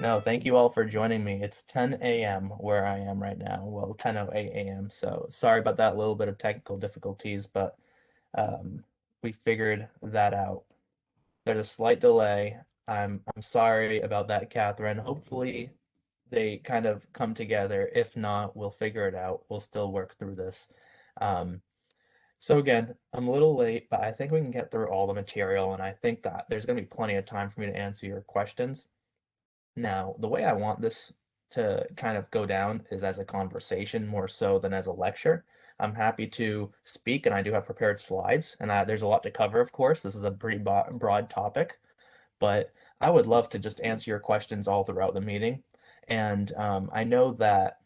No, thank you all for joining me. It's 10 a.m. where I am right now. Well, 10:08 a.m. So sorry about that little bit of technical difficulties, but um, we figured that out. There's a slight delay. I'm sorry about that, Catherine. Hopefully they kind of come together. If not, we'll figure it out. We'll still work through this. Um, so again, I'm a little late, but I think we can get through all the material, and I think that there's going to be plenty of time for me to answer your questions. Now, the way I want this to kind of go down is as a conversation more so than as a lecture. I'm happy to speak, and I do have prepared slides, and there's a lot to cover, of course. This is a pretty broad topic, but I would love to just answer your questions all throughout the meeting. And I know that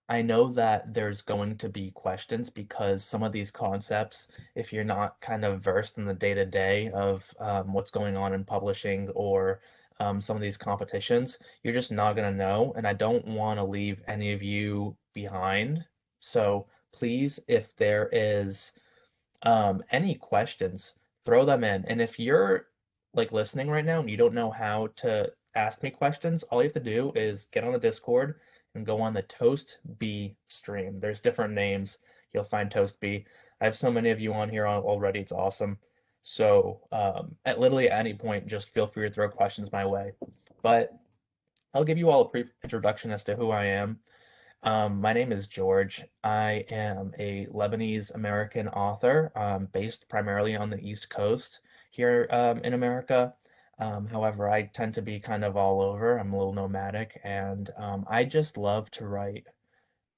there's going to be questions because some of these concepts, if you're not kind of versed in the day-to-day of what's going on in publishing or some of these competitions, you're just not going to know. And I don't want to leave any of you behind. So please, if there is any questions, throw them in. And if you're like listening right now and you don't know how to ask me questions, all you have to do is get on the Discord and go on the Toast B stream. There's different names. You'll find Toast B. I have so many of you on here already. It's awesome. So at literally any point, just feel free to throw questions my way. But I'll give you all a brief introduction as to who I am. My name is George. I am a Lebanese American author, based primarily on the East Coast here in America. However, I tend to be kind of all over. I'm a little nomadic, and I just love to write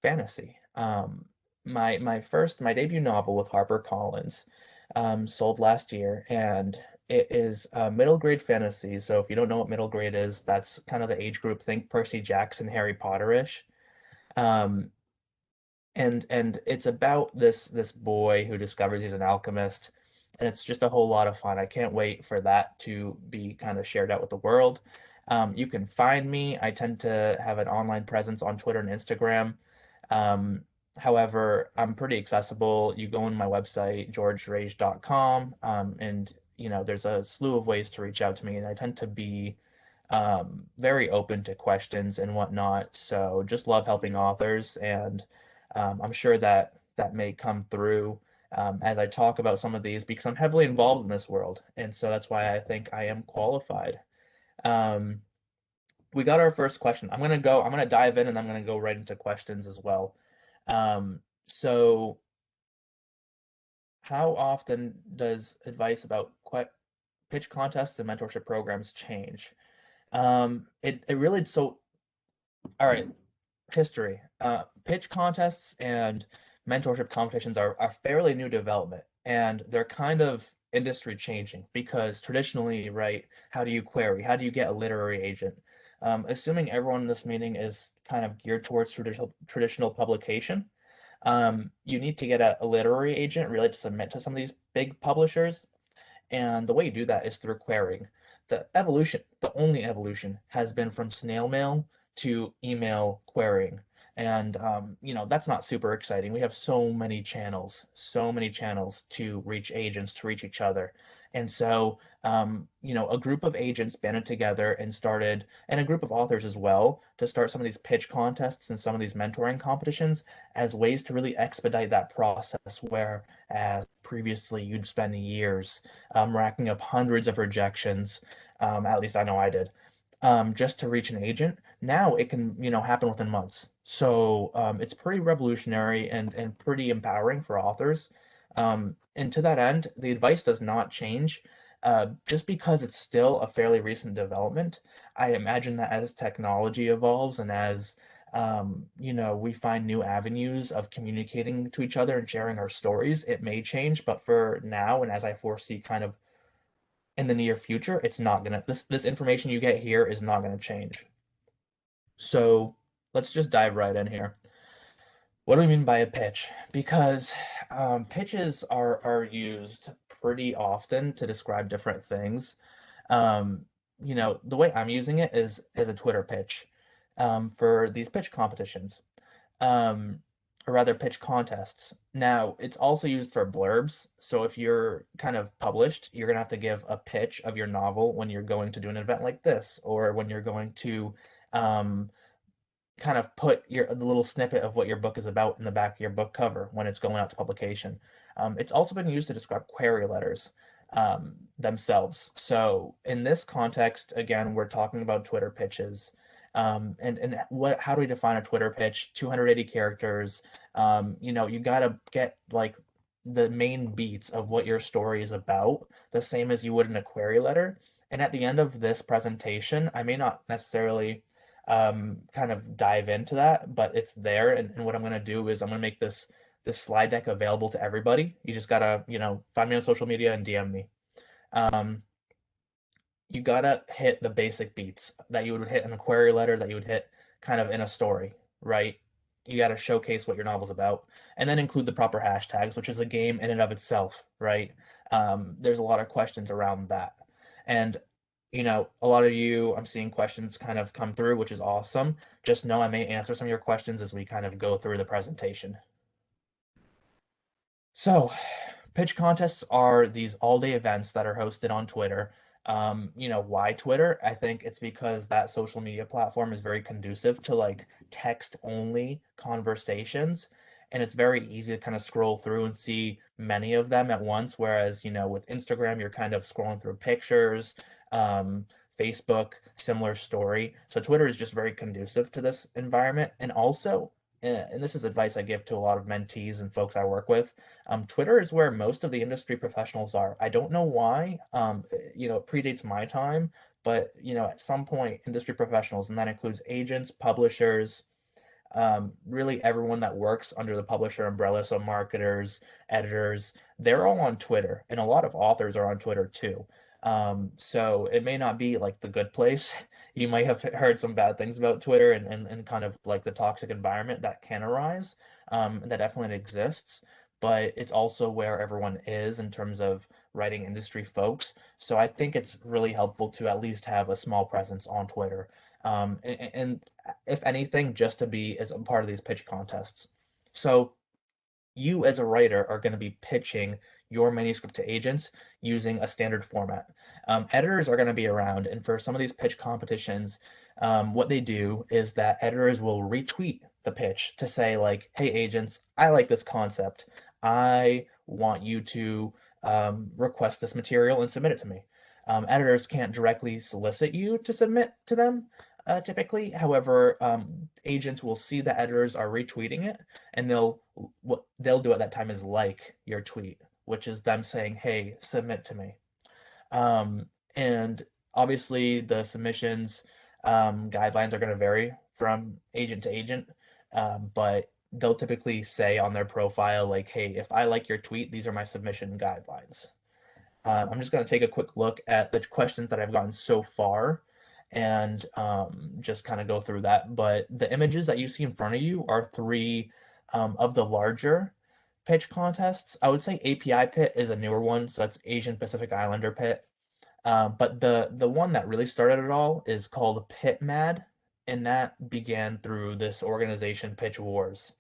fantasy. My debut novel with HarperCollins sold last year, and it is middle grade fantasy. So if you don't know what middle grade is, that's kind of the age group. Think Percy Jackson, Harry Potter-ish. Um, and it's about this boy who discovers he's an alchemist, and it's just a whole lot of fun. I can't wait for that to be kind of shared out with the world. You can find me. I tend to have an online presence on Twitter and Instagram. Um, However, I'm pretty accessible. You go on my website, georgerage.com, and there's a slew of ways to reach out to me, and I tend to be very open to questions and whatnot. So just love helping authors, and I'm sure that that may come through as I talk about some of these because I'm heavily involved in this world, and so that's why I think I am qualified. Um, we got our first question. I'm gonna dive in, and I'm gonna go right into questions as well. So how often does advice about pitch contests and mentorship programs change? It really so all right. History. Pitch contests and mentorship competitions are fairly new development, and they're kind of industry changing because traditionally, right, how do you query? How do you get a literary agent? Assuming everyone in this meeting is kind of geared towards traditional publication, you need to get a literary agent really to submit to some of these big publishers. And the way you do that is through querying. The only evolution has been from snail mail to email querying. And that's not super exciting. We have so many channels to reach agents, to reach each other. And so, a group of agents banded together and started, and a group of authors as well, to start some of these pitch contests and some of these mentoring competitions as ways to really expedite that process. Whereas previously you'd spend years racking up hundreds of rejections. At least I know I did. Just to reach an agent. Now it can, happen within months. So it's pretty revolutionary and pretty empowering for authors. And to that end, the advice does not change. Just because it's still a fairly recent development, I imagine that as technology evolves and as we find new avenues of communicating to each other and sharing our stories, it may change. But for now, and as I foresee kind of in the near future, it's not gonna this information you get here is not gonna change. So let's just dive right in here. What do we mean by a pitch? Because pitches are used pretty often to describe different things. The way I'm using it is as a Twitter pitch for these pitch competitions. Um, or rather pitch contests. Now, it's also used for blurbs. So if you're kind of published, you're gonna have to give a pitch of your novel when you're going to do an event like this, or when you're going to um, kind of put the little snippet of what your book is about in the back of your book cover when it's going out to publication. It's also been used to describe query letters themselves. So in this context, again, we're talking about Twitter pitches. And what how do we define a Twitter pitch? 280 characters. You gotta get like the main beats of what your story is about, the same as you would in a query letter. And at the end of this presentation, I may not necessarily kind of dive into that, but it's there. And what I'm going to do is I'm going to make this slide deck available to everybody. You just gotta, find me on social media and DM me. Um, you gotta hit the basic beats that you would hit in a query letter, that you would hit kind of in a story, right? You gotta showcase what your novel's about, and then include the proper hashtags, which is a game in and of itself, right? There's a lot of questions around that, and a lot of you, I'm seeing questions kind of come through, which is awesome. Just know I may answer some of your questions as we kind of go through the presentation. So, pitch contests are these all-day events that are hosted on Twitter. Why Twitter? I think it's because that social media platform is very conducive to like text-only conversations, and it's very easy to kind of scroll through and see many of them at once. Whereas, with Instagram, you're kind of scrolling through pictures. Um, Facebook, similar story. So Twitter is just very conducive to this environment, and also, and this is advice I give to a lot of mentees and folks I work with. Twitter is where most of the industry professionals are. I don't know why. It predates my time, but at some point, industry professionals, and that includes agents, publishers, really everyone that works under the publisher umbrella, so marketers, editors, they're all on Twitter, and a lot of authors are on Twitter too. So it may not be like the good place. You might have heard some bad things about Twitter and kind of like the toxic environment that can arise. That definitely exists, but it's also where everyone is in terms of writing industry folks. So I think it's really helpful to at least have a small presence on Twitter. And if anything, just to be as a part of these pitch contests. So you as a writer are going to be pitching your manuscript to agents using a standard format. Editors are going to be around, and for some of these pitch competitions, what they do is that editors will retweet the pitch to say, like, hey, agents, I like this concept. I want you to request this material and submit it to me. Editors can't directly solicit you to submit to them, typically. However, agents will see that editors are retweeting it, and what they'll do at that time is like your tweet, which is them saying, "Hey, submit to me." And obviously, the submissions guidelines are going to vary from agent to agent, but they'll typically say on their profile, like, "Hey, if I like your tweet, these are my submission guidelines." I'm just going to take a quick look at the questions that I've gotten so far and just kind of go through that. But the images that you see in front of you are three of the larger pitch contests. I would say API Pit is a newer one, so that's Asian Pacific Islander Pit. But the one that really started it all is called Pit Mad, and that began through this organization Pitch Wars.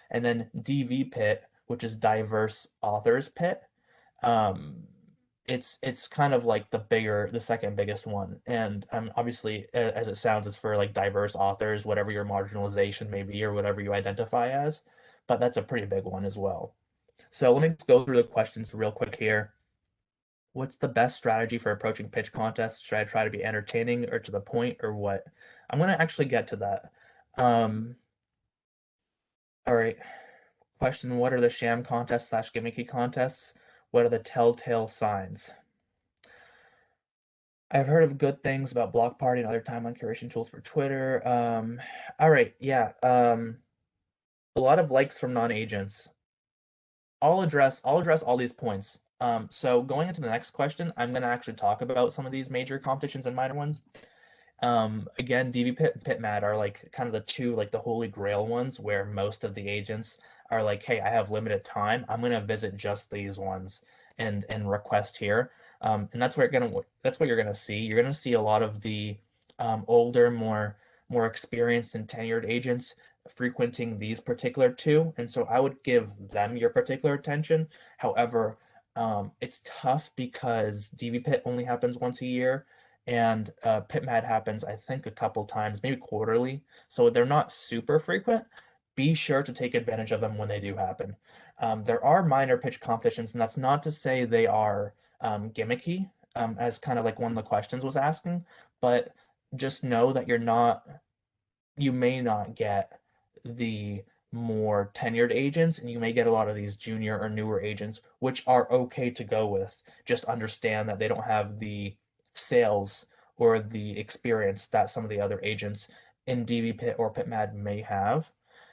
And then DV Pit, which is Diverse Authors Pit. Um, it's kind of like the second biggest one, and obviously, as it sounds, it's for like diverse authors, whatever your marginalization may be or whatever you identify as, but that's a pretty big one as well. So let me just go through the questions real quick here. What's the best strategy for approaching pitch contests? Should I try to be entertaining or to the point or what? I'm gonna actually get to that. Um, all right. Question: what are the sham contests slash gimmicky contests? What are the telltale signs? I've heard of good things about Block Party and other timeline curation tools for Twitter. All right, yeah. A lot of likes from non-agents. I'll address all these points. So going into the next question, I'm gonna actually talk about some of these major competitions and minor ones. Again, DB Pit and PitMat are like kind of the two, like the holy grail ones where most of the agents are like, hey, I have limited time. I'm gonna visit just these ones and request here. And that's what you're gonna see. You're gonna see a lot of the older, more experienced and tenured agents frequenting these particular two, and so I would give them your particular attention. However, it's tough because DV Pit only happens once a year, and Pit Mad happens, I think, a couple times, maybe quarterly. So they're not super frequent. Be sure to take advantage of them when they do happen. There are minor pitch competitions, and that's not to say they are gimmicky, as kind of like one of the questions was asking, but just know that you may not get the more tenured agents, and you may get a lot of these junior or newer agents, which are okay to go with. Just understand that they don't have the sales or the experience that some of the other agents in DV Pit or Pit Mad may have.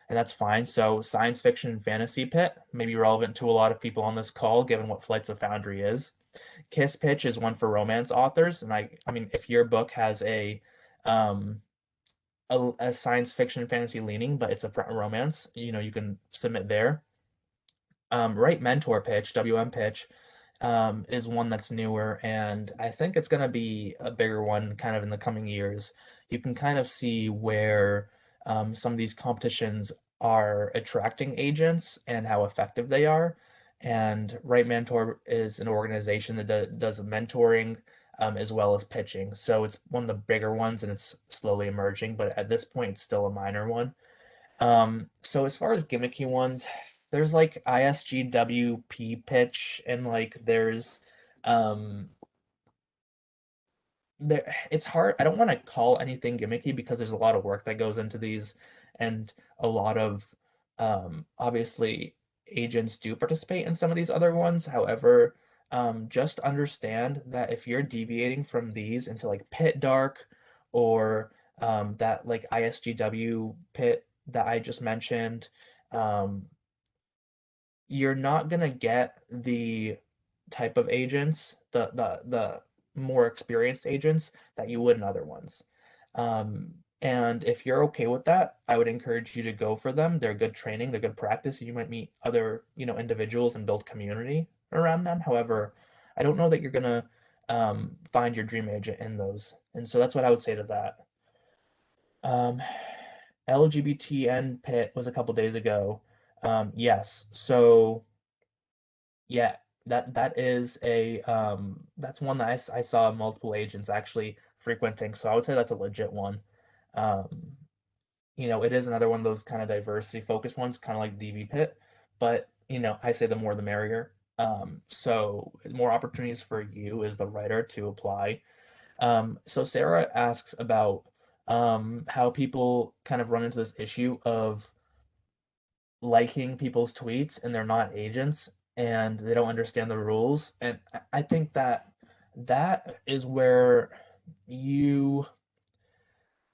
And that's fine. So, science fiction and fantasy pit may be relevant to a lot of people on this call, given what Flights of Foundry is. Kiss Pitch is one for romance authors, and I mean, if your book has um, a science fiction fantasy leaning, but it's a romance, you can submit there. Right Mentor Pitch, WM Pitch, is one that's newer, and I think it's going to be a bigger one kind of in the coming years. You can kind of see where some of these competitions are attracting agents and how effective they are. And Right Mentor is an organization that does mentoring as well as pitching. So it's one of the bigger ones and it's slowly emerging, but at this point, it's still a minor one. So as far as gimmicky ones, there's like ISGWP pitch and like there's um it's hard. I don't want to call anything gimmicky because there's a lot of work that goes into these and a lot of obviously agents do participate in some of these other ones. However, just understand that if you're deviating from these into like Pit Dark or that like ISGW pit that I just mentioned, um, you're not gonna get the type of agents, the more experienced agents that you would in other ones. And if you're okay with that, I would encourage you to go for them. They're good training, they're good practice. You might meet other, individuals and build community around them. However, I don't know that you're gonna find your dream agent in those. And so that's what I would say to that. Um, LGBTN pit was a couple days ago. Yes. So yeah, that is that's one that I saw multiple agents actually frequenting. So I would say that's a legit one. Um, it is another one of those kind of diversity focused ones, kind of like DV Pit, but I say the more the merrier. So more opportunities for you as the writer to apply. So Sarah asks about how people kind of run into this issue of liking people's tweets and they're not agents and they don't understand the rules. And I think that that is where you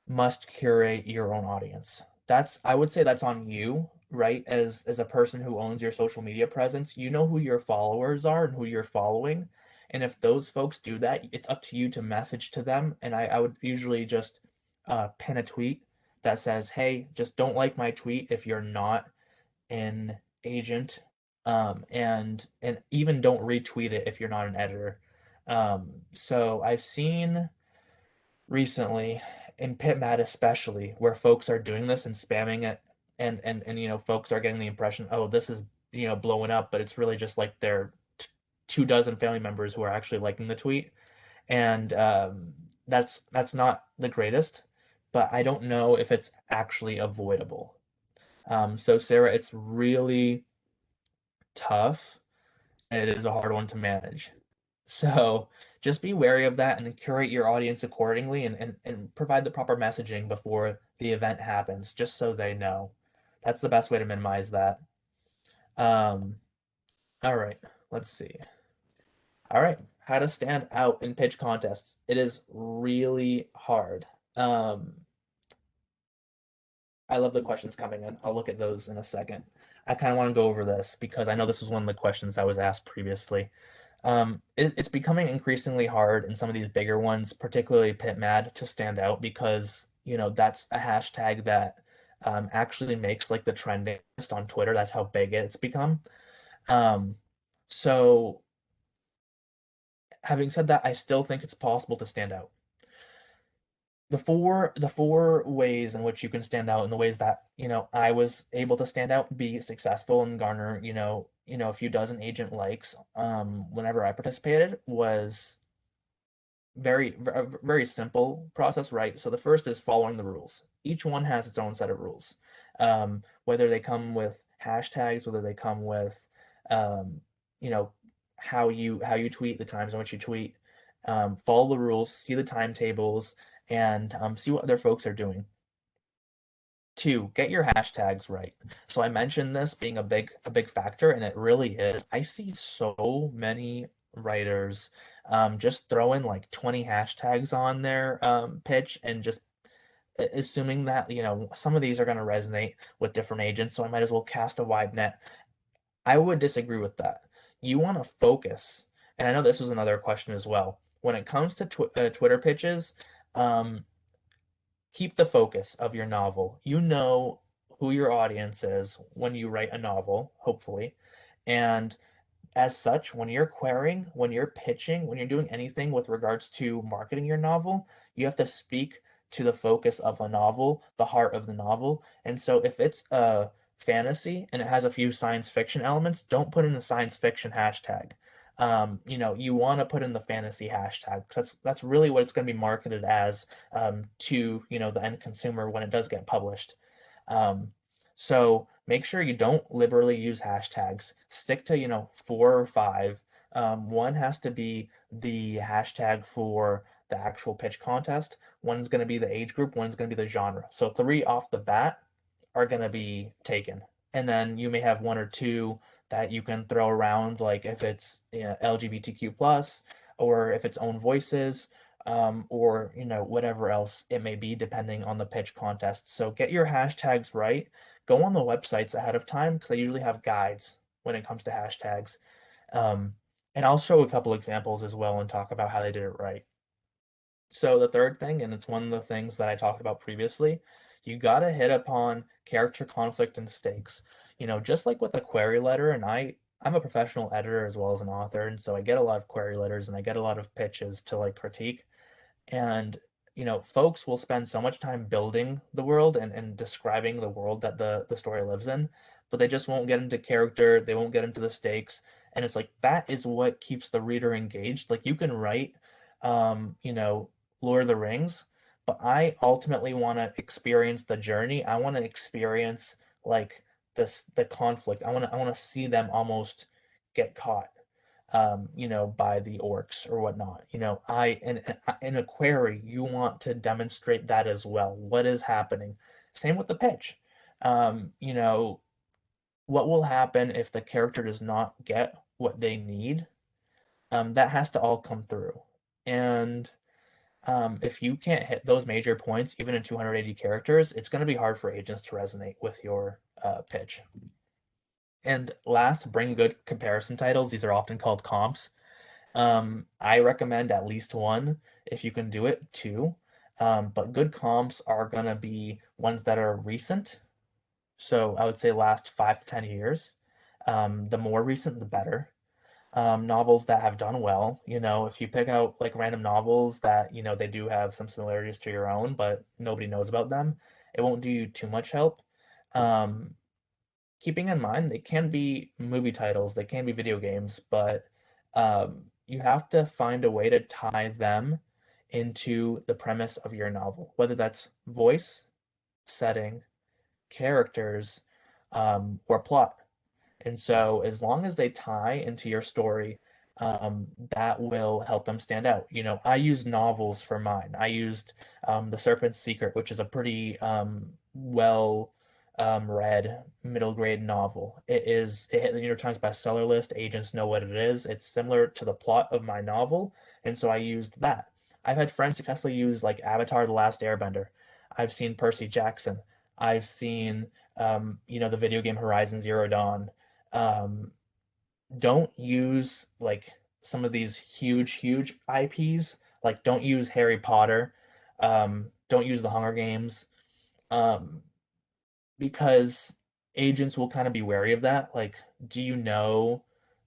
must curate your own audience. I would say that's on you, right? As a person who owns your social media presence, you know who your followers are and who you're following. And if those folks do that, it's up to you to message to them. And I would usually just pin a tweet that says, hey, just don't like my tweet if you're not an agent, and even don't retweet it if you're not an editor. So I've seen recently in PitMat especially where folks are doing this and spamming it, and folks are getting the impression, oh, this is blowing up, but it's really just like their 2 dozen family members who are actually liking the tweet, and that's not the greatest, but I don't know if it's actually avoidable. So Sarah, it's really tough and it is a hard one to manage. So just be wary of that and curate your audience accordingly, and provide the proper messaging before the event happens, just so they know. That's the best way to minimize that. Um, all right, let's see. All right, how to stand out in pitch contests. It is really hard. Um, I love the questions coming in. I'll look at those in a second. I kind of want to go over this because I know this was one of the questions that was asked previously. It's becoming increasingly hard in some of these bigger ones, particularly Pit Mad, to stand out because, that's a hashtag that actually makes like the trending list on Twitter. That's how big it's become. Um, so having said that, I still think it's possible to stand out. The four ways in which you can stand out, and the ways that, I was able to stand out, be successful, and garner, a few dozen agent likes, whenever I participated, was very simple process, right? So the first is following the rules. Each one has its own set of rules. Whether they come with hashtags, whether they come with, um, you know, how you tweet, the times in which you tweet. Follow the rules, see the timetables, and see what other folks are doing. Two, get your hashtags right. So I mentioned this being a big factor, and it really is. I see so many writers just throw in like 20 hashtags on their pitch, and just assuming that, some of these are going to resonate with different agents, so I might as well cast a wide net. I would disagree with that. You want to focus, and I know this was another question as well. When it comes to Twitter pitches, um, keep the focus of your novel. You know who your audience is when you write a novel, hopefully. And as such, when you're querying, when you're pitching, when you're doing anything with regards to marketing your novel, you have to speak to the focus of a novel, the heart of the novel. And so if it's a fantasy and it has a few science fiction elements, don't put in the science fiction hashtag. You want to put in the fantasy hashtag, because that's really what it's going to be marketed as, to, the end consumer when it does get published. Um, so make sure you don't liberally use hashtags. Stick to, four or five. One has to be the hashtag for the actual pitch contest. One's going to be the age group. One's going to be the genre. So three off the bat are going to be taken. And then you may have one or two that you can throw around, like if it's, LGBTQ plus, or if it's own voices, or whatever else it may be, depending on the pitch contest. So get your hashtags right. Go on the websites ahead of time, because they usually have guides when it comes to hashtags. Um, and I'll show a couple examples as well and talk about how they did it right. So the third thing, and it's one of the things that I talked about previously, you gotta hit upon character conflict and stakes. Just like with a query letter, and I'm a professional editor as well as an author, and so I get a lot of query letters and I get a lot of pitches to like critique. And, folks will spend so much time building the world and describing the world that the story lives in, but they just won't get into character, they won't get into the stakes. And it's like that is what keeps the reader engaged. Like you can write, Lord of the Rings, but I ultimately want to experience the journey. I want to experience like the conflict. I want to see them almost get caught, by the orcs or whatnot. In a query, you want to demonstrate that as well. What is happening? Same with the pitch. You know, what will happen if the character does not get what they need? That has to all come through. And if you can't hit those major points, even in 280 characters, it's going to be hard for agents to resonate with your pitch. And last, bring good comparison titles. These are often called comps. I recommend at least one. If you can do it, two. But good comps are gonna be ones that are recent. So I would say last 5 to 10 years. The more recent, the better. Novels that have done well. If you pick out like random novels that, they do have some similarities to your own, but nobody knows about them, it won't do you too much help. Um, Keeping in mind they can be movie titles, they can be video games, but you have to find a way to tie them into the premise of your novel, whether that's voice, setting, characters, or plot. And so, as long as they tie into your story, that will help them stand out. I used novels for mine. I used The Serpent's Secret, which is a pretty well read middle grade novel. It hit the New York Times bestseller list. Agents know what it is. It's similar to the plot of my novel, and so I used that. I've had friends successfully use like Avatar: The Last Airbender. I've seen Percy Jackson. I've seen the video game Horizon Zero Dawn. um, don't use like some of these huge IPs. Like don't use Harry Potter. Don't use the Hunger Games. Um, because agents will kind of be wary of that. Like, do you know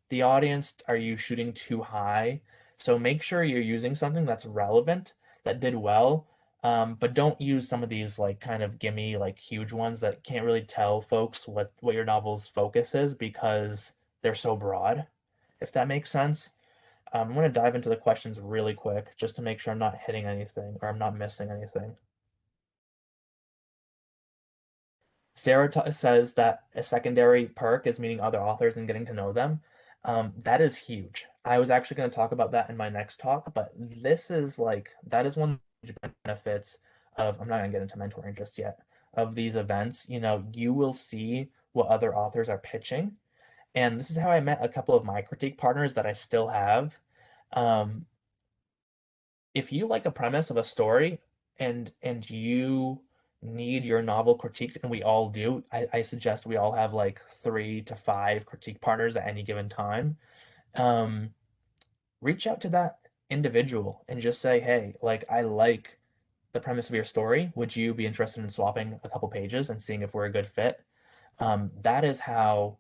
the audience? Are you shooting too high? So make sure you're using something that's relevant, that did well, But don't use some of these like kind of gimme like huge ones that can't really tell folks what your novel's focus is because they're so broad, if that makes sense. I'm going to dive into the questions really quick just to make sure I'm not hitting anything or I'm not missing anything. Sarah says that a secondary perk is meeting other authors and getting to know them. That is huge. I was actually going to talk about that in my next talk, but this is like, that is one of the benefits of, I'm not going to get into mentoring just yet, of these events. You know, you will see what other authors are pitching. And this is how I met a couple of my critique partners that I still have. Um, if you like a premise of a story and you need your novel critiqued, and we all do, I suggest we all have like 3 to 5 critique partners at any given time. Um, Reach out to that individual and just say, hey, like I like the premise of your story. Would you be interested in swapping a couple pages and seeing if we're a good fit? That is how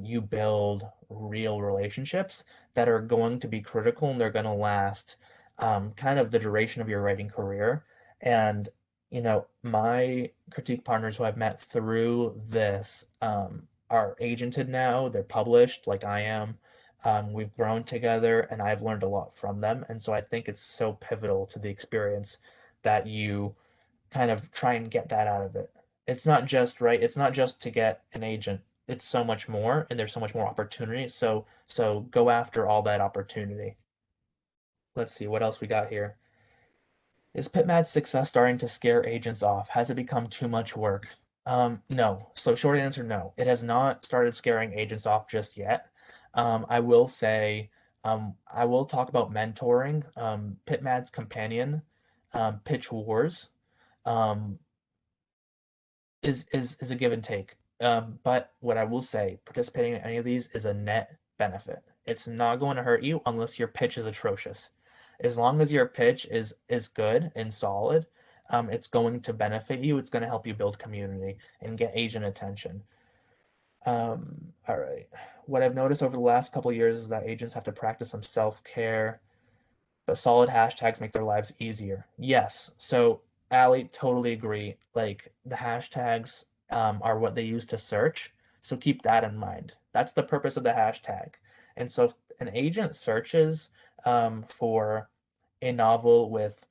you build real relationships that are going to be critical and they're going to last kind of the duration of your writing career. And, you know, my critique partners who I've met through this are agented now, they're published like I am. We've grown together and I've learned a lot from them. And so I think it's so pivotal to the experience that you kind of try and get that out of it. It's not just right. It's not just to get an agent. It's so much more, and there's so much more opportunity. So go after all that opportunity. Let's see what else we got here. Is PitMad's success starting to scare agents off? Has it become too much work? No. So short answer, no. It has not started scaring agents off just yet. I will say, I will talk about mentoring. PitMad's companion, Pitch Wars. Um, is a give and take. But what I will say, participating in any of these is a net benefit. It's not going to hurt you unless your pitch is atrocious. As long as your pitch is good and solid, it's going to benefit you. It's going to help you build community and get agent attention. All right. What I've noticed over the last couple of years is that agents have to practice some self-care, but solid hashtags make their lives easier. Yes. So, Ali, totally agree. Like the hashtags are what they use to search. So keep that in mind. That's the purpose of the hashtag. And so if an agent searches for a novel with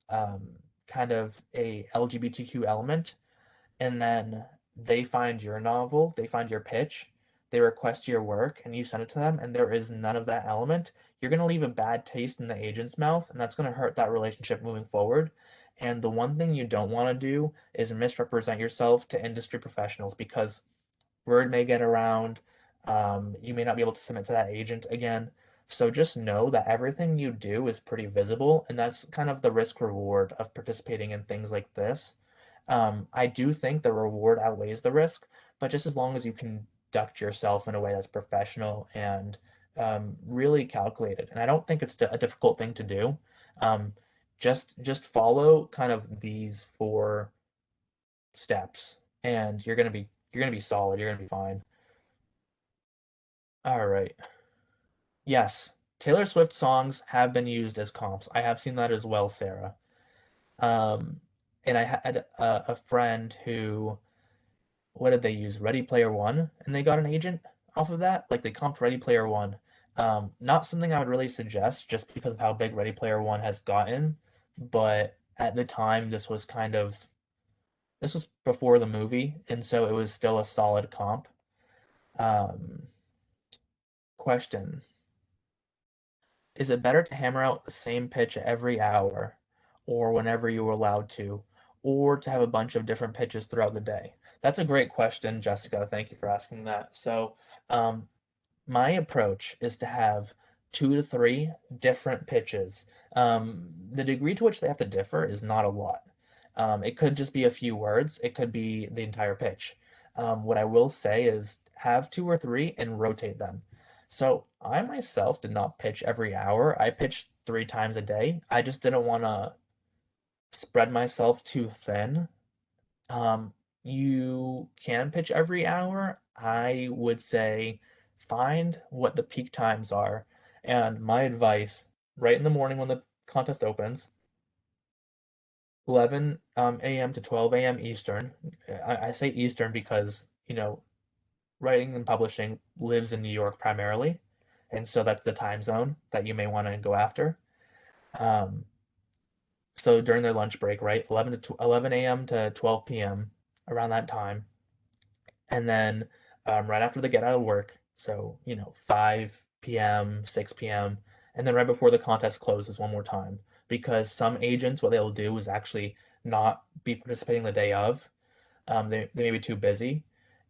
kind of a LGBTQ element, and then they find your novel, they find your pitch, they request your work, and you send it to them, and there is none of that element, you're going to leave a bad taste in the agent's mouth, and that's going to hurt that relationship moving forward. And the one thing you don't want to do is misrepresent yourself to industry professionals because word may get around. You may not be able to submit to that agent again. So just know that everything you do is pretty visible, and that's kind of the risk reward of participating in things like this. I do think the reward outweighs the risk, but just as long as you conduct yourself in a way that's professional and really calculated, and I don't think it's a difficult thing to do. Um, just follow kind of these 4 steps, and you're gonna be solid. You're gonna be fine. All right. Yes, Taylor Swift songs have been used as comps. I have seen that as well, Sarah. Um, and I had a friend who, what did they use? Ready Player One, and they got an agent off of that. Like they comped Ready Player One. Not something I would really suggest just because of how big Ready Player One has gotten, but at the time this was before the movie, and so it was still a solid comp. Um, Question. Is it better to hammer out the same pitch every hour or whenever you are allowed to, or to have a bunch of different pitches throughout the day? That's a great question, Jessica. Thank you for asking that. So, um, my approach is to have 2 to 3 different pitches. The degree to which they have to differ is not a lot. It could just be a few words, it could be the entire pitch. What I will say is have 2 or 3 and rotate them. So I myself did not pitch every hour. I pitched 3 times a day. I just didn't want to spread myself too thin. Um, you can pitch every hour. I would say find what the peak times are. And my advice, right in the morning when the contest opens, 11 a.m. to 12 a.m. Eastern. I say Eastern because, writing and publishing lives in New York primarily, and so that's the time zone that you may want to go after. Um, so during their lunch break, right, 11 a.m. to 12 p.m. around that time, and then right after they get out of work, so 5 p.m., 6 p.m., and then right before the contest closes one more time, because some agents what they'll do is actually not be participating the day of. They may be too busy,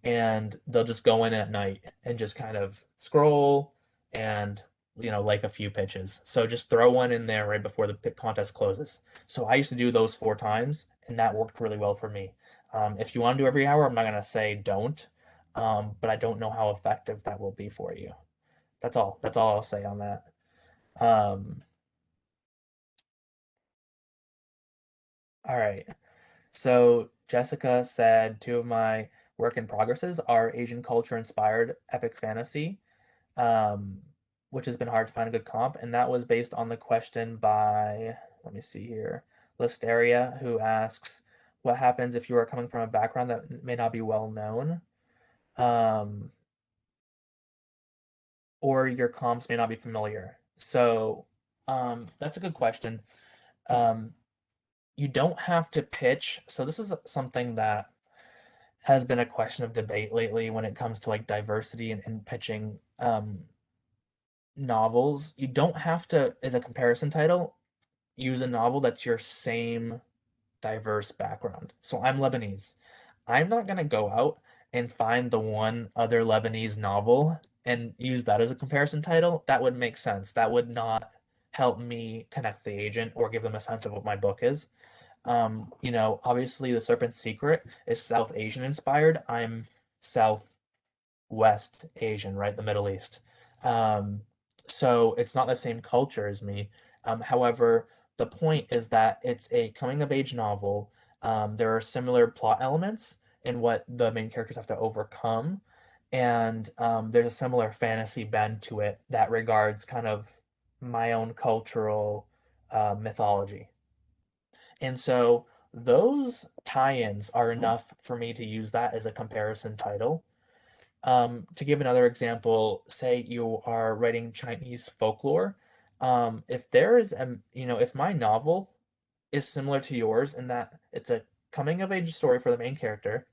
and they'll just go in at night and just kind of scroll and like a few pitches. So just throw one in there right before the contest closes. So I used to do those 4 times, and that worked really well for me. If you want to do every hour, I'm not gonna say don't, but I don't know how effective that will be for you. That's all. That's all I'll say on that. Um, all right. So Jessica said two of my work in progresses are Asian culture inspired epic fantasy, um, which has been hard to find a good comp, and that was based on the question by, let me see here, Listeria, who asks, "What happens if you are coming from a background that may not be well known, um, or your comps may not be familiar?" So that's a good question. Um, you don't have to pitch. So this is something that has been a question of debate lately when it comes to like diversity and pitching novels. You don't have to, as a comparison title, use a novel that's your same diverse background. So I'm Lebanese. I'm not gonna go out and find the one other Lebanese novel and use that as a comparison title. That would make sense. That would not help me connect the agent or give them a sense of what my book is. Obviously The Serpent's Secret is South Asian inspired. I'm Southwest Asian, right? The Middle East. Um, so it's not the same culture as me. However, the point is that it's a coming of age novel. There are similar plot elements in what the main characters have to overcome. And there's a similar fantasy bend to it that regards kind of my own cultural mythology. And so those tie-ins are enough for me to use that as a comparison title. To give another example, say you are writing Chinese folklore. If there is if my novel is similar to yours in that it's a coming of age story for the main character,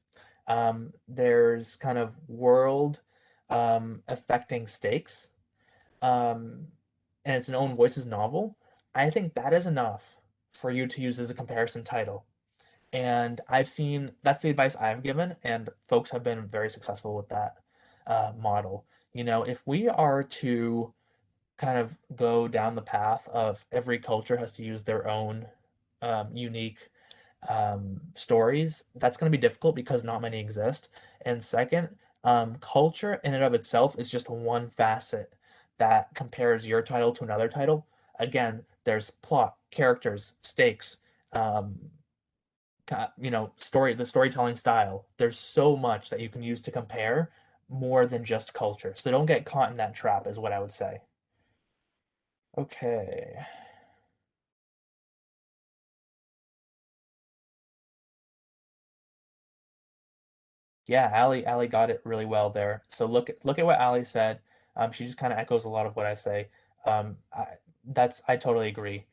there's kind of world affecting stakes, um, and it's an own voices novel. I think that is enough for you to use as a comparison title. And I've seen that's the advice I've given, and folks have been very successful with that model. If we are to kind of go down the path of every culture has to use their own unique stories, that's going to be difficult because not many exist. And second, culture in and of itself is just one facet that compares your title to another title. Again, there's plot, characters, stakes, um, the storytelling style. There's so much that you can use to compare more than just culture. So don't get caught in that trap, is what I would say. Okay. Yeah, Allie got it really well there. So look at what Allie said. She just kind of echoes a lot of what I say. I totally agree.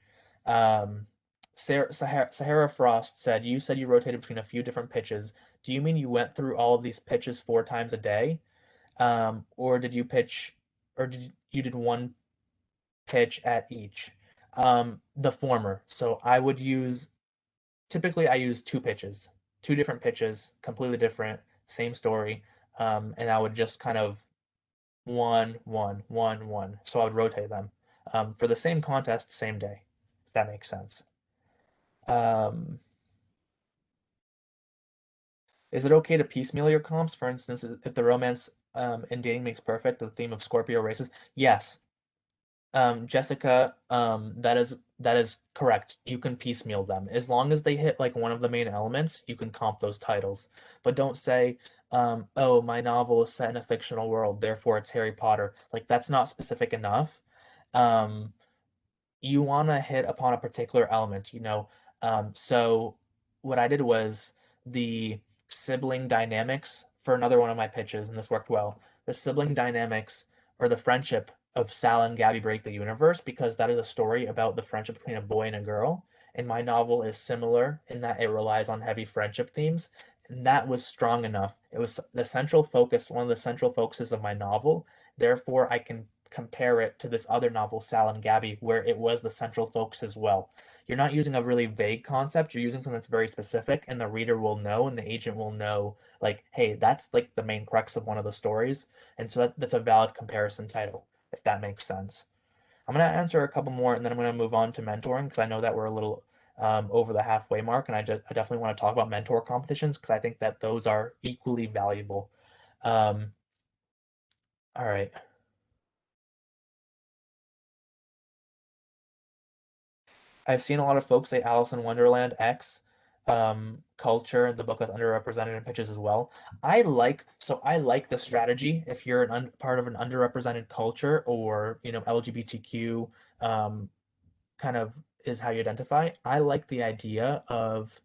Um, Sahara Frost said, "You said you rotated between a few different pitches. Do you mean you went through all of these pitches 4 times a day? Or did you pitch, or you did one pitch at each?" The former. So typically I use two pitches, two different pitches, completely different, same story. And I would just kind of one, one, one, one. So I would rotate them for the same contest, same day, if that makes sense. Um, is it okay to piecemeal your comps? For instance, if the romance in dating makes perfect, the theme of Scorpio races? Yes, Jessica, that is correct. You can piecemeal them. As long as they hit like one of the main elements, you can comp those titles. But don't say, oh, my novel is set in a fictional world, therefore it's Harry Potter. Like that's not specific enough. Um, you want to hit upon a particular element. So what I did was the sibling dynamics for another one of my pitches, and this worked well. The sibling dynamics or the friendship of Sal and Gabby break the universe because that is a story about the friendship between a boy and a girl. And my novel is similar in that it relies on heavy friendship themes. And that was strong enough. It was the central focus, one of the central focuses of my novel. Therefore, I can compare it to this other novel, Sal and Gabby, where it was the central focus as well. You're not using a really vague concept, you're using something that's very specific, and the reader will know and the agent will know, like, hey, that's like the main crux of one of the stories. And so that's a valid comparison title, if that makes sense. I'm going to answer a couple more and then I'm going to move on to mentoring because I know that we're a little over the halfway mark, and I definitely want to talk about mentor competitions because I think that those are equally valuable. Um, all right. I've seen a lot of folks say Alice in Wonderland X culture, the book that's underrepresented in pitches as well. I like the strategy if you're part of an underrepresented culture or LGBTQ um, kind of is how you identify. I like the idea of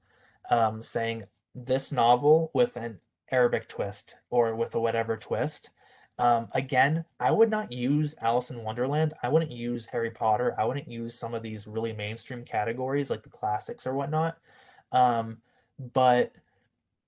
saying this novel with an Arabic twist or with a whatever twist. Again, I would not use Alice in Wonderland. I wouldn't use Harry Potter. I wouldn't use some of these really mainstream categories like the classics or whatnot. Um, but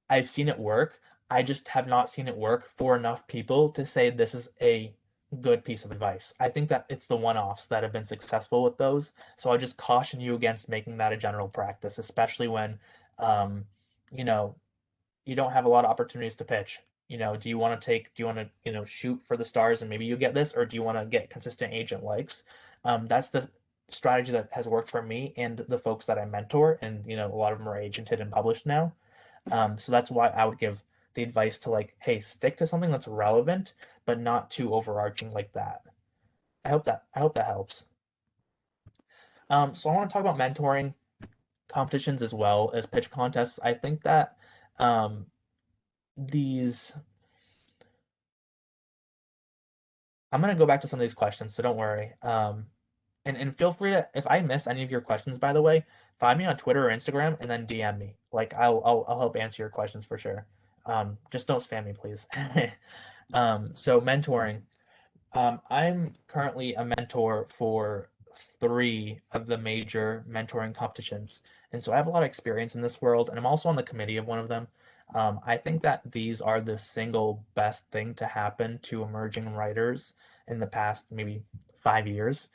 I've seen it work. I just have not seen it work for enough people to say this is a good piece of advice. I think that it's the one-offs that have been successful with those. So I just caution you against making that a general practice, especially when, um, you know, you don't have a lot of opportunities to pitch. Do you want to, shoot for the stars and maybe you get this, or do you want to get consistent agent likes? That's the strategy that has worked for me and the folks that I mentor, and a lot of them are agented and published now. So that's why I would give the advice to like, hey, stick to something that's relevant, but not too overarching like that. I hope that helps. So I want to talk about mentoring competitions as well as pitch contests. I think that um, these I'm gonna go back to some of these questions, so don't worry. And feel free to if I miss any of your questions, by the way, find me on Twitter or Instagram and then DM me. Like I'll help answer your questions for sure. Just don't spam me, please. So mentoring. I'm currently a mentor for three of the major mentoring competitions. And so I have a lot of experience in this world, and I'm also on the committee of one of them. I think that these are the single best thing to happen to emerging writers in the past maybe 5 years,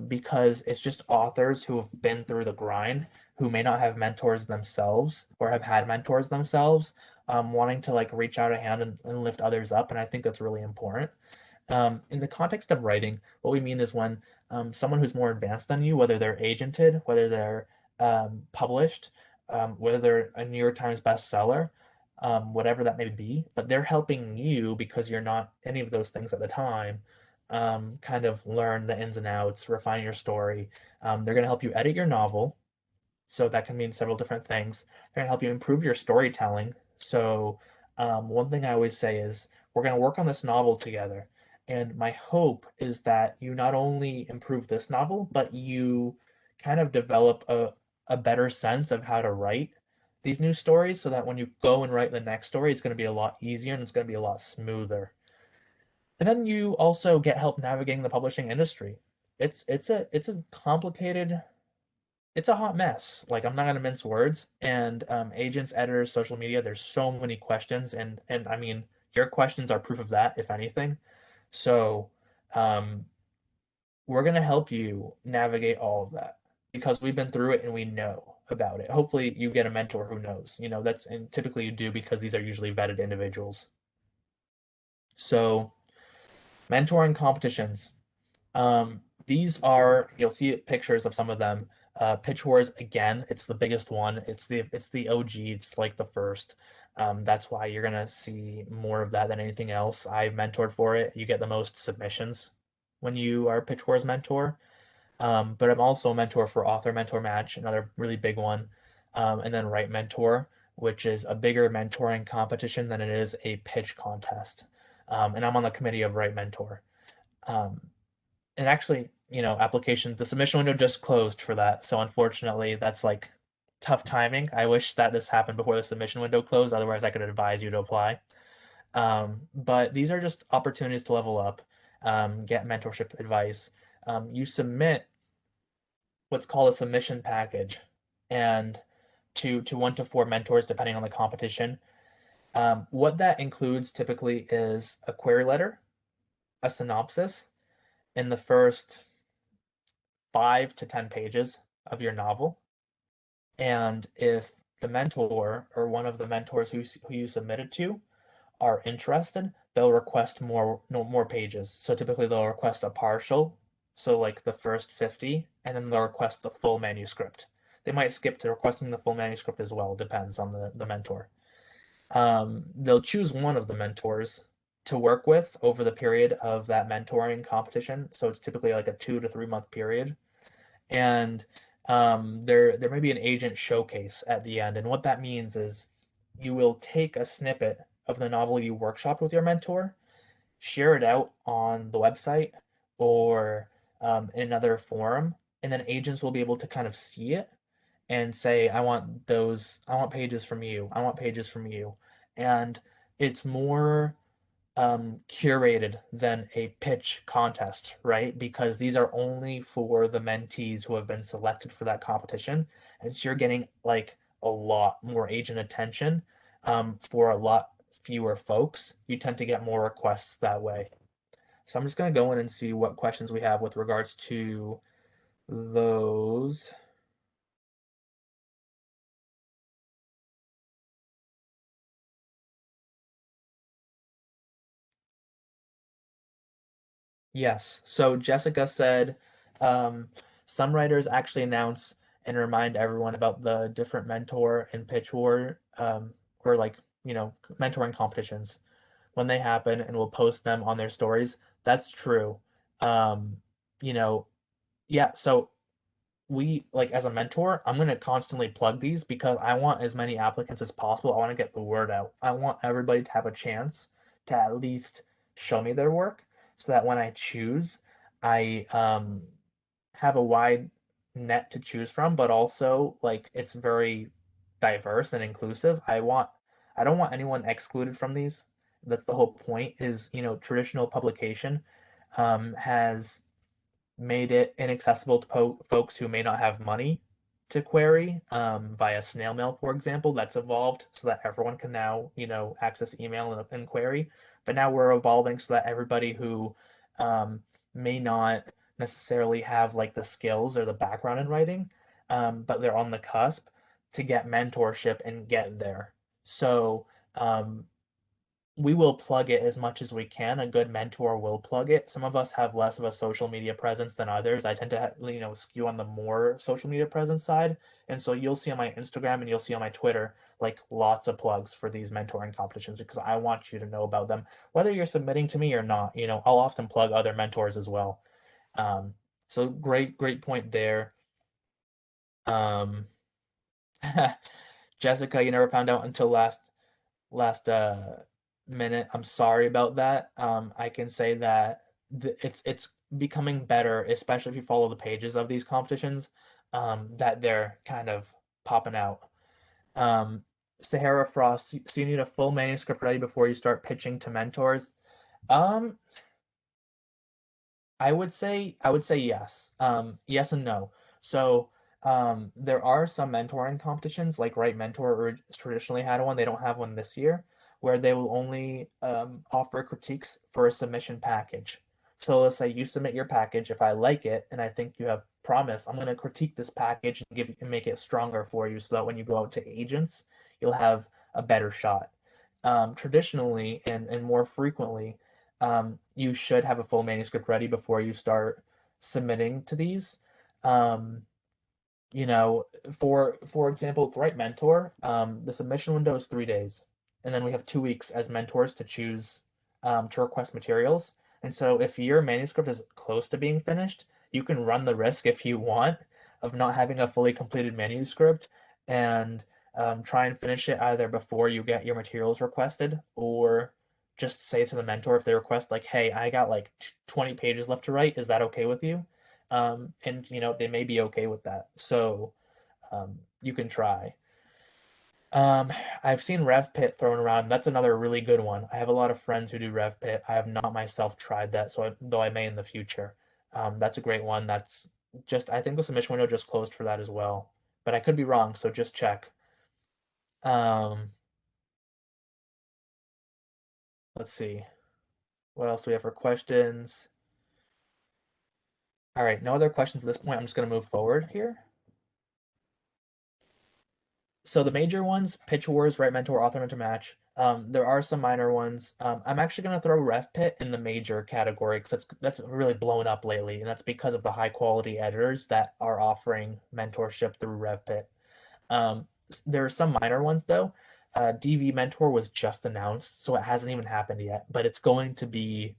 because it's just authors who have been through the grind, who may not have mentors themselves or have had mentors themselves, wanting to like reach out a hand and lift others up. And I think that's really important. In the context of writing, what we mean is when someone who's more advanced than you, whether they're agented, whether they're published, whether they're a New York Times bestseller, whatever that may be, but they're helping you because you're not any of those things at the time. Kind of learn the ins and outs, refine your story. They're going to help you edit your novel, so that can mean several different things. They're going to help you improve your storytelling. So, one thing I always say is, we're going to work on this novel together. And my hope is that you not only improve this novel, but you kind of develop a better sense of how to write these new stories so that when you go and write the next story, it's going to be a lot easier and it's going to be a lot smoother. And then you also get help navigating the publishing industry. It's a complicated, it's a hot mess. Like I'm not gonna mince words. And agents, editors, social media, there's so many questions, and I mean your questions are proof of that, if anything. So um, we're gonna help you navigate all of that because we've been through it and we know about it. Hopefully, you get a mentor who knows. That's and typically you do because these are usually vetted individuals. So mentoring competitions. These are you'll see pictures of some of them. Pitch Wars again, it's the biggest one. It's the OG. It's like the first. That's why you're gonna see more of that than anything else. I mentored for it. You get the most submissions when you are Pitch Wars mentor. But I'm also a mentor for Author Mentor Match, another really big one. And then Write Mentor, which is a bigger mentoring competition than it is a pitch contest. And I'm on the committee of Write Mentor. Um, and actually, the submission window just closed for that. So unfortunately, that's like tough timing. I wish that this happened before the submission window closed. Otherwise, I could advise you to apply. But these are just opportunities to level up, get mentorship advice. You submit what's called a submission package, and to 1 to 4 mentors depending on the competition. What that includes typically is a query letter, a synopsis, in the first 5 to 10 pages of your novel. And if the mentor or one of the mentors who you submitted to are interested, they'll request more no, more pages. So typically they'll request a partial, so like the first 50, and then they'll request the full manuscript. They might skip to requesting the full manuscript as well, depends on the mentor. They'll choose one of the mentors to work with over the period of that mentoring competition. So it's typically like a 2 to 3 month period. And there may be an agent showcase at the end. And what that means is you will take a snippet of the novel you workshopped with your mentor, share it out on the website or in another forum, and then agents will be able to kind of see it and say, I want pages from you, I want pages from you. And it's more curated than a pitch contest, right? Because these are only for the mentees who have been selected for that competition. And so you're getting like a lot more agent attention for a lot fewer folks. You tend to get more requests that way. So I'm just going to go in and see what questions we have with regards to those. Yes. So Jessica said um, some writers actually announce and remind everyone about the different mentor and pitch war or like, mentoring competitions when they happen and will post them on their stories. That's true. Um, you know, yeah, so we like as a mentor, I'm going to constantly plug these because I want as many applicants as possible. I want to get the word out. I want everybody to have a chance to at least show me their work so that when I choose, I have a wide net to choose from, but also like it's very diverse and inclusive. I don't want anyone excluded from these. That's the whole point is, traditional publication has made it inaccessible to folks who may not have money to query via snail mail, for example. That's evolved so that everyone can now, access email and query. But now we're evolving so that everybody who um, may not necessarily have like the skills or the background in writing, but they're on the cusp to get mentorship and get there. So um, we will plug it as much as we can. A good mentor will plug it. Some of us have less of a social media presence than others. I tend to skew on the more social media presence side. And so you'll see on my Instagram and you'll see on my Twitter like lots of plugs for these mentoring competitions because I want you to know about them. Whether you're submitting to me or not, I'll often plug other mentors as well. Um, so great point there. Um, Jessica, you never found out until last minute. I'm sorry about that. I can say that it's becoming better, especially if you follow the pages of these competitions, that they're kind of popping out. Um, Sahara Frost, so you need a full manuscript ready before you start pitching to mentors. Um, I would say yes. Yes and no. So there are some mentoring competitions, like Right Mentor traditionally had one. They don't have one this year, where they will only offer critiques for a submission package. So let's say you submit your package. If I like it and I think you have promise, I'm going to critique this package and make it stronger for you, so that when you go out to agents, you'll have a better shot. Traditionally and more frequently, you should have a full manuscript ready before you start submitting to these. Um, you know, for example, with Right Mentor, the submission window is 3 days, and then we have 2 weeks as mentors to choose to request materials. And so, if your manuscript is close to being finished, you can run the risk if you want of not having a fully completed manuscript and try and finish it either before you get your materials requested or just say to the mentor if they request like, "Hey, I got like 20 pages left to write. Is that okay with you?" And they may be okay with that. So you can try. Um, I've seen RevPit thrown around. That's another really good one. I have a lot of friends who do RevPit. I have not myself tried that, though I may in the future. That's a great one. That's just I think the submission window just closed for that as well, but I could be wrong, so just check. Um, let's see. What else do we have for questions? All right, no other questions at this point. I'm just gonna move forward here. So the major ones, pitch wars, right mentor, author mentor match. There are some minor ones. I'm actually gonna throw RevPit in the major category because that's really blown up lately, and that's because of the high quality editors that are offering mentorship through RevPit. There are some minor ones though. DV Mentor was just announced, so it hasn't even happened yet, but it's going to be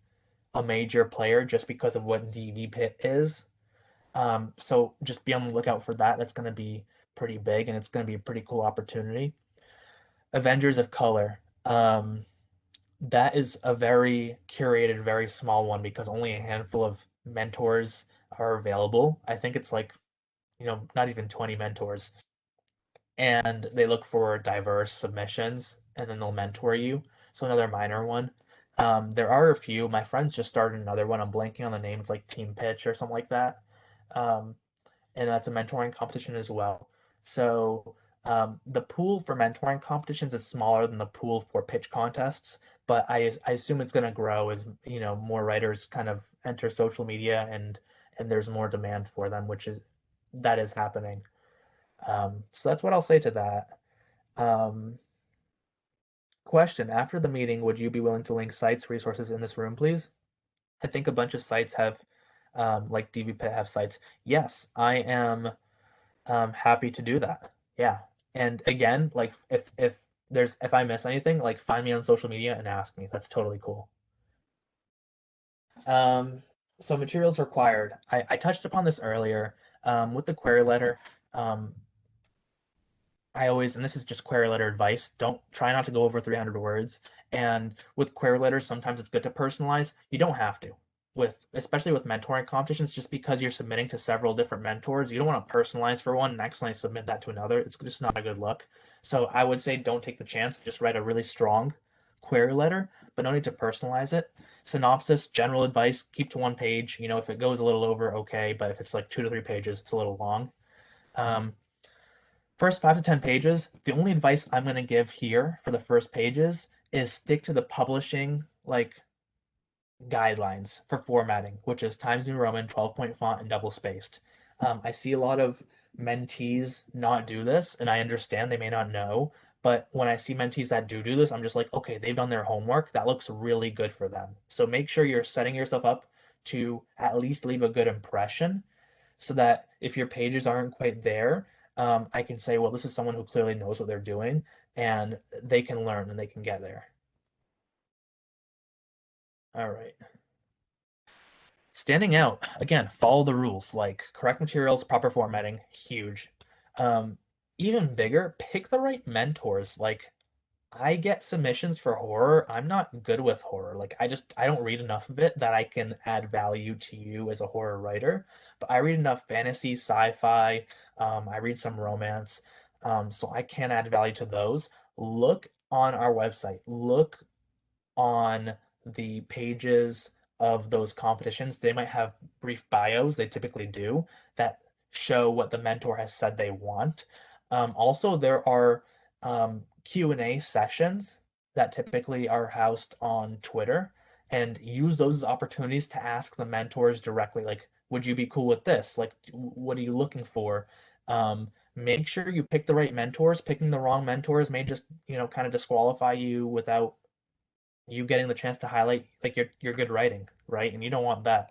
a major player just because of what DV Pit is. So just be on the lookout for that. That's going to be pretty big and it's going to be a pretty cool opportunity. Avengers of Color. That is a very curated, very small one because only a handful of mentors are available. I think it's like, not even 20 mentors. And they look for diverse submissions and then they'll mentor you. So another minor one. There are a few. My friends just started another one. I'm blanking on the name. It's like Team Pitch or something like that. Um, and that's a mentoring competition as well. So the pool for mentoring competitions is smaller than the pool for pitch contests, but I assume it's going to grow as more writers kind of enter social media and there's more demand for them, which is that is happening. So that's what I'll say to that. Um, Question: After the meeting, would you be willing to link sites, resources in this room, please? I think a bunch of sites have, like DBPit have sites. Yes, I am happy to do that. Yeah. And again, like if I miss anything, like find me on social media and ask me. That's totally cool. Um, so materials required. I touched upon this earlier. With the query letter, um, I always, and this is just query letter advice, don't try not to go over 300 words. And with query letters, sometimes it's good to personalize. You don't have to. Especially with mentoring competitions, just because you're submitting to several different mentors, you don't want to personalize for one and accidentally submit that to another. It's just not a good look. So I would say don't take the chance. Just write a really strong query letter, but no need to personalize it. Synopsis, general advice, keep to one page. If it goes a little over, okay, but if it's like 2 to 3 pages, it's a little long. Um, First 5 to 10 pages, the only advice I'm going to give here for the first pages is stick to the publishing like guidelines for formatting, which is Times New Roman, 12-point font, and double spaced. I see a lot of mentees not do this, and I understand they may not know. But when I see mentees that do this, I'm just like, okay, they've done their homework. That looks really good for them. So make sure you're setting yourself up to at least leave a good impression so that if your pages aren't quite there, I can say, well, this is someone who clearly knows what they're doing and they can learn and they can get there. All right. Standing out, again, follow the rules like correct materials, proper formatting, huge. Um, Even bigger, pick the right mentors. Like, I get submissions for horror. I'm not good with horror. Like I don't read enough of it that I can add value to you as a horror writer. But I read enough fantasy, sci-fi. I read some romance. So I can add value to those. Look on our website. Look on the pages of those competitions. They might have brief bios, they typically do, that show what the mentor has said they want. Also, there are Q&A sessions that typically are housed on Twitter and use those as opportunities to ask the mentors directly, like, would you be cool with this? Like, what are you looking for? Make sure you pick the right mentors. Picking the wrong mentors may just, kind of disqualify you without you getting the chance to highlight like your good writing, right? And you don't want that.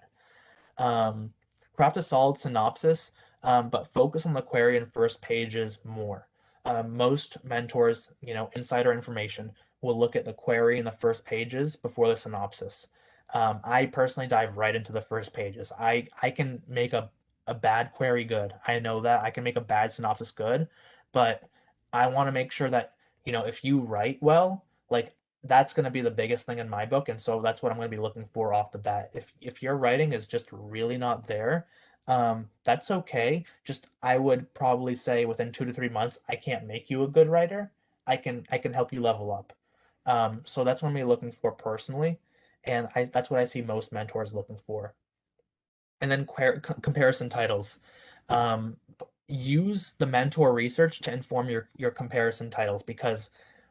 Um, Craft a solid synopsis, but focus on the query and first pages more. Most mentors, insider information, will look at the query and the first pages before the synopsis. I personally dive right into the first pages. I can make a bad query good. I know that I can make a bad synopsis good, but I want to make sure that if you write well, like that's going to be the biggest thing in my book, and so that's what I'm going to be looking for off the bat. If your writing is just really not there, That's okay. Just I would probably say within 2 to 3 months, I can't make you a good writer. I can help you level up. So that's what I'm looking for personally, and that's what I see most mentors looking for. And then comparison titles. Um, Use the mentor research to inform your comparison titles because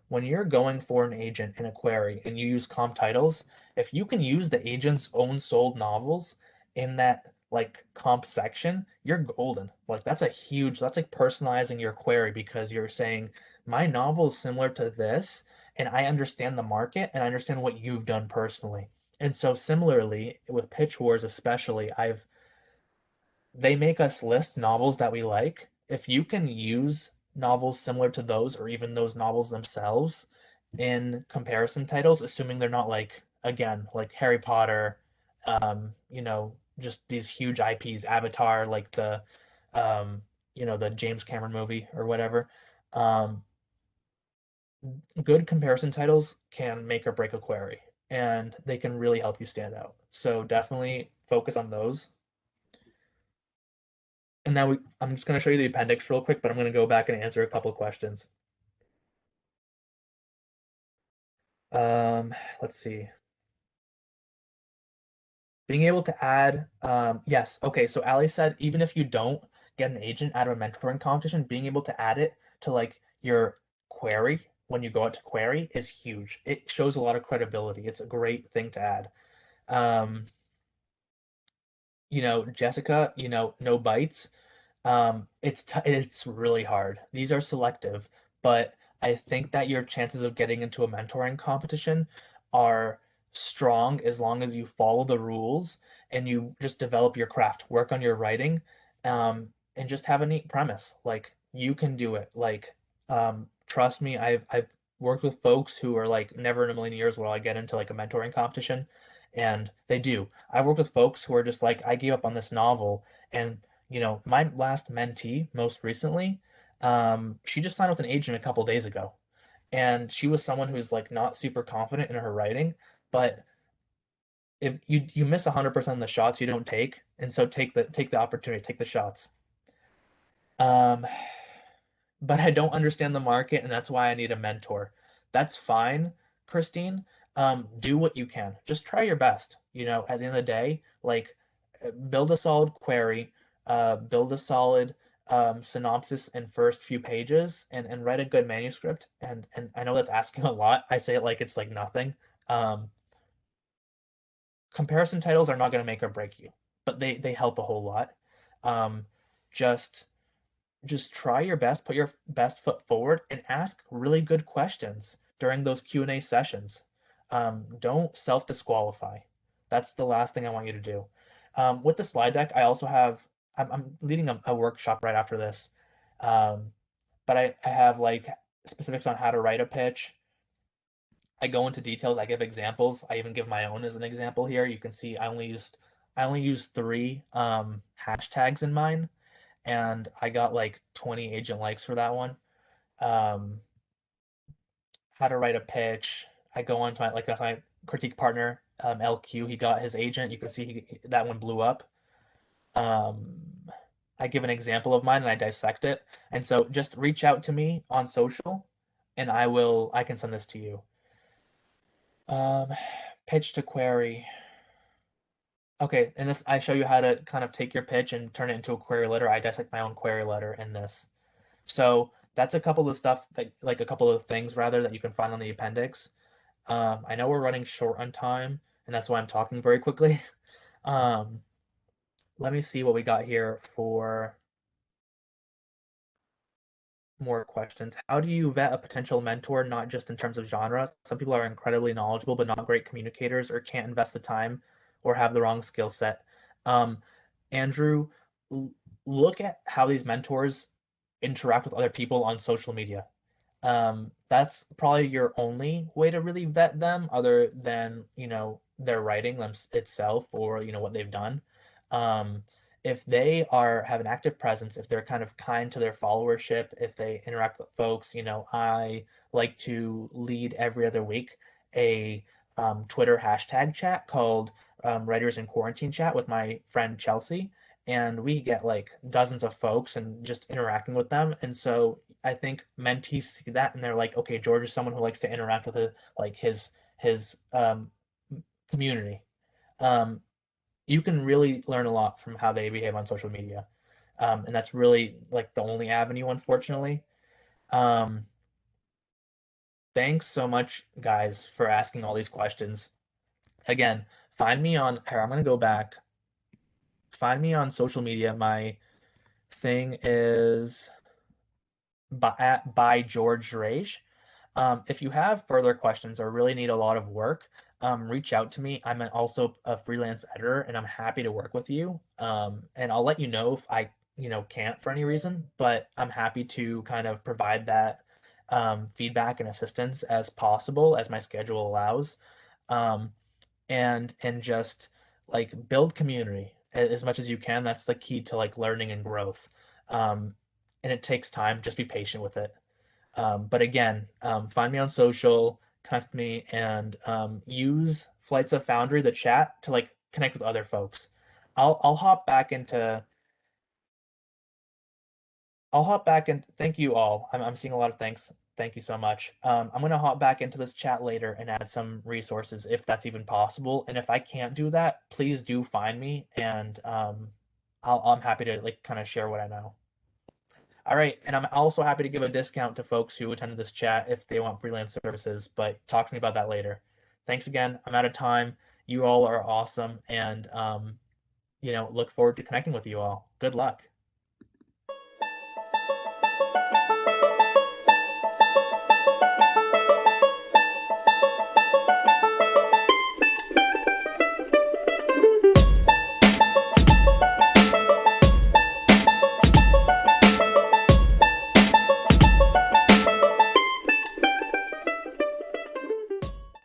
when you're going for an agent in a query and you use comp titles, if you can use the agent's own sold novels in that like comp section, you're golden. Like that's like personalizing your query because you're saying my novel is similar to this and I understand the market and I understand what you've done personally. And so similarly with Pitch Wars especially, I've they make us list novels that we like. If you can use novels similar to those or even those novels themselves in comparison titles, assuming they're not like again, like Harry Potter, just these huge IPs, Avatar, like um, the James Cameron movie or whatever. Um, Good comparison titles can make or break a query and they can really help you stand out. So definitely focus on those. And now I'm just going to show you the appendix real quick, but I'm going to go back and answer a couple of questions. Um, let's see. Being able to add, yes, okay. So Ali said even if you don't get an agent out of a mentoring competition, being able to add it to like your query when you go out to query is huge. It shows a lot of credibility. It's a great thing to add. Um, Jessica, no bites. It's really hard. These are selective, but I think that your chances of getting into a mentoring competition are strong as long as you follow the rules and you just develop your craft, work on your writing, and just have a neat premise. Like you can do it. Like, trust me, I've worked with folks who are like never in a million years will I get into like a mentoring competition, and they do. I've worked with folks who are just like, I gave up on this novel and my last mentee, most recently, she just signed with an agent a couple days ago, and she was someone who's like not super confident in her writing, but if you miss 100% of the shots you don't take, and so take the opportunity, take the shots. Um, but I don't understand the market, and that's why I need a mentor. That's fine, Christine. Do what you can. Just try your best. At the end of the day, like build a solid query, build a solid synopsis in first few pages, and write a good manuscript. And I know that's asking a lot. I say it like it's like nothing. Um, Comparison titles are not going to make or break you, but they help a whole lot. Um, just just try your best, put your best foot forward, and ask really good questions during those Q&A sessions. Don't self-disqualify. That's the last thing I want you to do. With the slide deck, I also have I'm leading a workshop right after this, um, but I have like specifics on how to write a pitch. I go into details. I give examples. I even give my own as an example here. You can see I only used three hashtags in mine, and I got like 20 agent likes for that one. Um, how to write a pitch. I go on to my critique partner, LQ. He got his agent. You can see that one blew up. Um, I give an example of mine and I dissect it. And so just reach out to me on social, and I can send this to you. Um, Pitch to query. Okay, and this I show you how to kind of take your pitch and turn it into a query letter. I dissect my own query letter in this. So that's a couple of stuff that like a couple of things rather that you can find on the appendix. I know we're running short on time, and that's why I'm talking very quickly. Um, Let me see what we got here for more questions. How do you vet a potential mentor, not just in terms of genre? Some people are incredibly knowledgeable, but not great communicators, or can't invest the time, or have the wrong skill set. Um, Andrew, look at how these mentors interact with other people on social media. That's probably your only way to really vet them other than, their writing itself or, what they've done. Um, if they have an active presence, if they're kind of kind to their followership, if they interact with folks, I like to lead every other week a Twitter hashtag chat called Writers in Quarantine Chat with my friend Chelsea. and we get like dozens of folks and just interacting with them. And so I think mentees see that and they're like, okay, George is someone who likes to interact with like his community. Um, you can really learn a lot from how they behave on social media. And that's really like the only avenue, unfortunately. Um, Thanks so much, guys, for asking all these questions. Again, find me on here. I'm gonna go back. Find me on social media. My thing is by George Rage. If you have further questions or really need a lot of work, reach out to me. Also a freelance editor, and I'm happy to work with you. And I'll let you know if I, can't for any reason, but I'm happy to kind of provide that feedback and assistance as possible as my schedule allows. Um, and just like build community as much as you can. That's the key to like learning and growth. Um, and it takes time. Just be patient with it. But again, find me on social, connect me, and use Flights of Foundry, the chat, to like connect with other folks. I'll hop back into I'll hop back and thank you all. I'm seeing a lot of thanks. Thank you so much. I'm gonna hop back into this chat later and add some resources if that's even possible. And if I can't do that, please do find me, and I'm happy to like kind of share what I know. All right, and I'm also happy to give a discount to folks who attended this chat if they want freelance services, but talk to me about that later. Thanks again. I'm out of time. You all are awesome, and look forward to connecting with you all. Good luck.